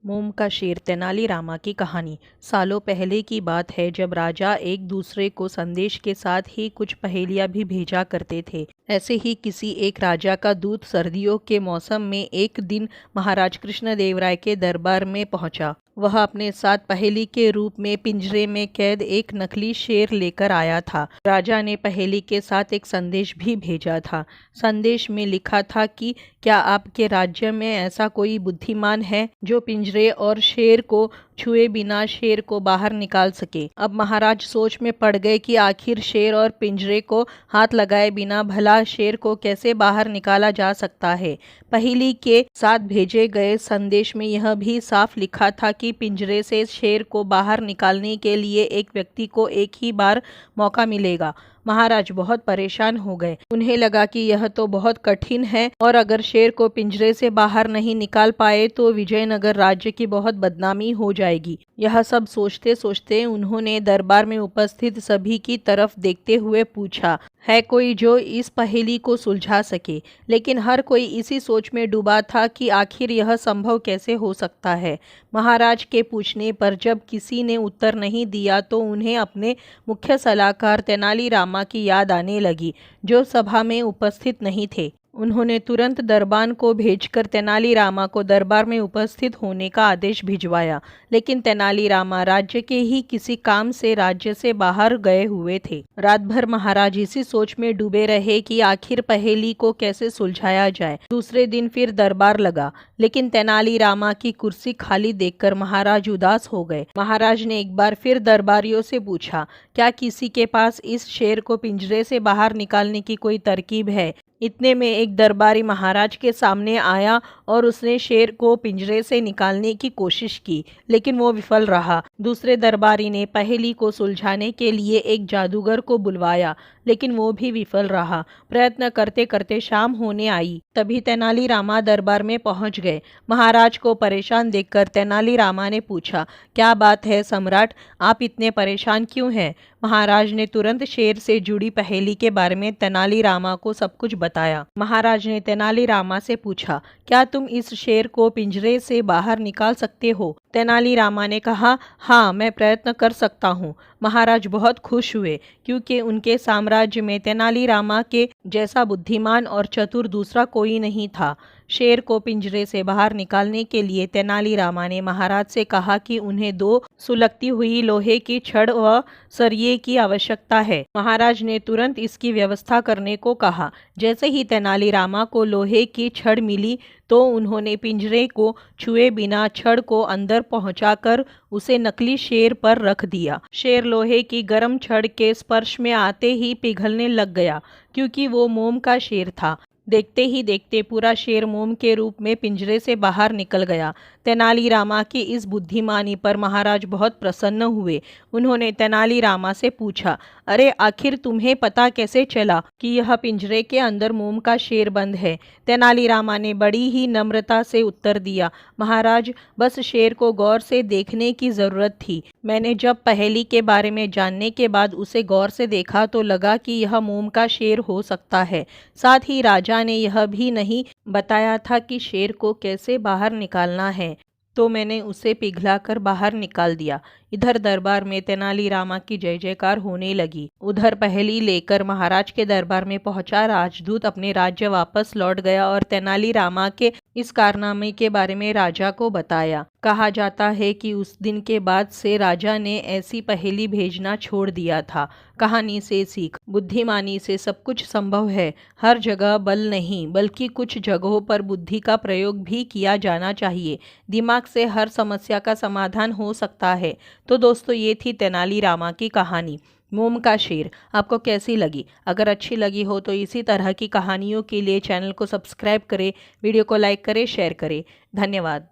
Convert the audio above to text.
मोम का शेर तेनालीरामा की कहानी। सालों पहले की बात है जब राजा एक दूसरे को संदेश के साथ ही कुछ पहेलियां भी भेजा करते थे। ऐसे ही किसी एक राजा का दूत सर्दियों के मौसम में एक दिन महाराज कृष्णदेवराय के दरबार में पहुंचा। वह अपने साथ पहेली के रूप में पिंजरे में कैद एक नकली शेर लेकर आया था। राजा ने पहेली के साथ एक संदेश भी भेजा था। संदेश में लिखा था कि क्या आपके राज्य में ऐसा कोई बुद्धिमान है जो पिंजरे और शेर को छुए बिना शेर को बाहर निकाल सके। अब महाराज सोच में पड़ गए कि आखिर शेर और पिंजरे को हाथ लगाए बिना भला शेर को कैसे बाहर निकाला जा सकता है। पहेली के साथ भेजे गए संदेश में यह भी साफ लिखा था कि पिंजरे से शेर को बाहर निकालने के लिए एक व्यक्ति को एक ही बार मौका मिलेगा। महाराज बहुत परेशान हो गए। उन्हें लगा कि यह तो बहुत कठिन है और अगर शेर को पिंजरे से बाहर नहीं निकाल पाए तो विजयनगर राज्य की बहुत बदनामी हो जाएगी। यह सब सोचते सोचते उन्होंने दरबार में उपस्थित सभी की तरफ देखते हुए पूछा, है कोई जो इस पहेली को सुलझा सके। लेकिन हर कोई इसी सोच में डूबा था कि आखिर यह संभव कैसे हो सकता है। महाराज के पूछने पर जब किसी ने उत्तर नहीं दिया तो उन्हें अपने मुख्य सलाहकार तेनालीरामा की याद आने लगी, जो सभा में उपस्थित नहीं थे। उन्होंने तुरंत दरबान को भेजकर तेनालीरामा को दरबार में उपस्थित होने का आदेश भिजवाया। लेकिन तेनालीरामा राज्य के ही किसी काम से राज्य से बाहर गए हुए थे। रात भर महाराज इसी सोच में डूबे रहे कि आखिर पहेली को कैसे सुलझाया जाए। दूसरे दिन फिर दरबार लगा, लेकिन तेनालीरामा की कुर्सी खाली देखकर महाराज उदास हो गए। महाराज ने एक बार फिर दरबारियों से पूछा, क्या किसी के पास इस शेर को पिंजरे से बाहर निकालने की कोई तरकीब है। इतने में एक दरबारी महाराज के सामने आया और उसने शेर को पिंजरे से निकालने की कोशिश की, लेकिन वो विफल रहा। दूसरे दरबारी ने पहेली को सुलझाने के लिए एक जादूगर को बुलवाया, लेकिन वो भी विफल रहा। प्रयत्न करते करते शाम होने आई, तभी तेनालीरामा दरबार में पहुंच गए। महाराज को परेशान देखकर तेनालीरामा ने पूछा, क्या बात है सम्राट, आप इतने परेशान क्यों हैं। महाराज ने तुरंत शेर से जुड़ी पहेली के बारे में तेनालीरामा को सब कुछ बताया। महाराज ने तेनालीरामा से पूछा, क्या तुम इस शेर को पिंजरे से बाहर निकाल सकते हो। तेनालीरामा ने कहा, हाँ मैं प्रयत्न कर सकता हूँ। महाराज बहुत खुश हुए क्योंकि उनके साम्राज्य में तेनालीरामा के जैसा बुद्धिमान और चतुर दूसरा कोई नहीं था। शेर को पिंजरे से बाहर निकालने के लिए तेनालीरामा ने महाराज से कहा कि उन्हें 2 सुलगती हुई लोहे की छड़ व सरिये की आवश्यकता है। महाराज ने तुरंत इसकी व्यवस्था करने को कहा। जैसे ही तेनालीरामा को लोहे की छड़ मिली तो उन्होंने पिंजरे को छुए बिना छड़ को अंदर पहुंचाकर उसे नकली शेर पर रख दिया। शेर लोहे की गर्म छड़ के स्पर्श में आते ही पिघलने लग गया, क्योंकि वो मोम का शेर था। देखते ही देखते पूरा शेर मोम के रूप में पिंजरे से बाहर निकल गया। तेनालीरामा की इस बुद्धिमानी पर महाराज बहुत प्रसन्न हुए। उन्होंने तेनालीरामा से पूछा, अरे आखिर तुम्हें पता कैसे चला कि यह पिंजरे के अंदर मोम का शेर बंद है। तेनालीरामा ने बड़ी ही नम्रता से उत्तर दिया, महाराज बस शेर को गौर से देखने की जरूरत थी। मैंने जब पहेली के बारे में जानने के बाद उसे गौर से देखा तो लगा कि यह मोम का शेर हो सकता है। साथ ही राजा ने यह भी नहीं बताया था कि शेर को कैसे बाहर निकालना है, तो मैंने उसे पिघलाकर बाहर निकाल दिया। इधर दरबार में तेनालीरामा की जय जयकार होने लगी। उधर पहेली लेकर महाराज के दरबार में पहुंचा राजदूत अपने राज्य वापस लौट गया और तेनालीरामा के इस कारनामे के बारे में राजा को बताया। कहा जाता है कि उस दिन के बाद से राजा ने ऐसी पहेली भेजना छोड़ दिया था। कहानी से सीख, बुद्धिमानी से सब कुछ संभव है। हर जगह बल नहीं बल्कि कुछ जगहों पर बुद्धि का प्रयोग भी किया जाना चाहिए। दिमाग से हर समस्या का समाधान हो सकता है। तो दोस्तों, ये थी तेनालीरामा की कहानी मोम का शेर। आपको कैसी लगी? अगर अच्छी लगी हो तो इसी तरह की कहानियों के लिए चैनल को सब्सक्राइब करें, वीडियो को लाइक करें, शेयर करें। धन्यवाद।